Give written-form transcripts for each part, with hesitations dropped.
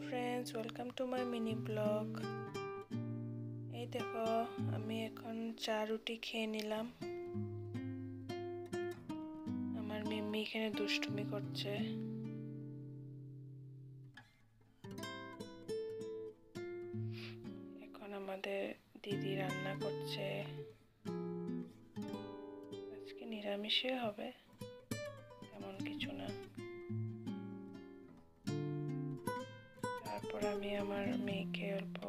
Friends welcome to my mini blog. এই দেখো আমি এখন চা রুটি খেয়ে নিলাম। আমার মিম্মি এখানে দুষ্টুমি করছে। এখন আমাদের দিদি রান্না করছে, আজকে নিরামিষই হবে, তেমন কিছু না। তারপর আমি আমার মেয়েকে অল্প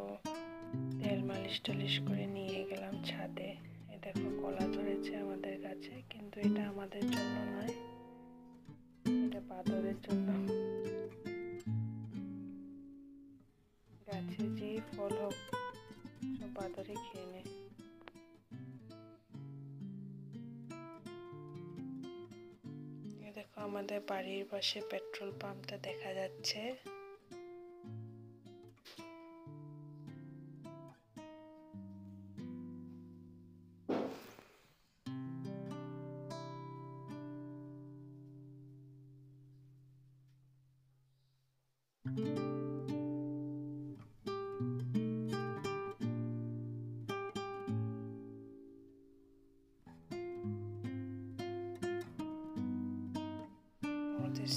তেল মালিশ টালিশ করে নিয়ে গেলাম ছাদে। এই দেখো কলা ধরেছে আমাদের গাছে, কিন্তু এটা আমাদের জন্য নয়, এটা বাদরের জন্য। গাছে যে ফল হোক সব বাদরে খেয়ে নেয়। দেখো আমাদের বাড়ির পাশে পেট্রোল পাম্পটা দেখা যাচ্ছে।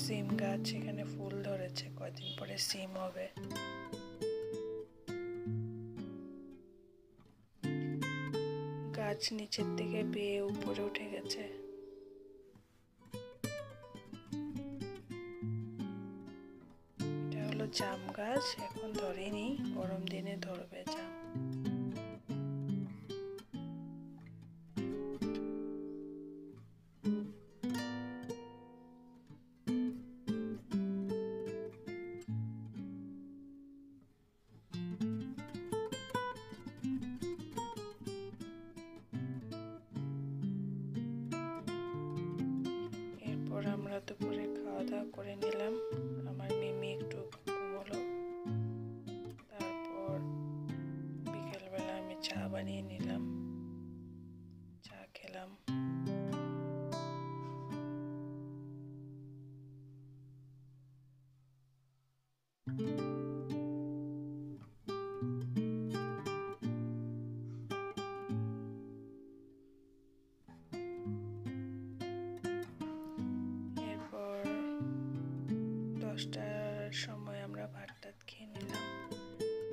সিম গাছ এখানে ফুল ধরেছে, কয়দিন পরে সিম হবে। গাছ নিচের দিকে বেয়ে উপরে উঠে গেছে। এটা হলো জাম গাছ, এখন ধরেনি, গরম দিনে ধরবে জাম। আমরা দুপুরে খাওয়া দাওয়া করে নিলাম, আমার মিমি একটু ঘুমোলো। তারপর বিকেলবেলা আমি চা বানিয়ে নিলাম, চা খেলাম। দশটার সময় আমরা ভাত টাত খেয়ে নিলাম,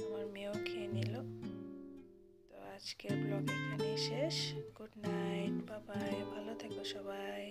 আমার মেয়েও খেয়ে নিল। তো আজকের ব্লগ এখানেই শেষ। গুড নাইট, বাই বাই, ভালো থেকো সবাই।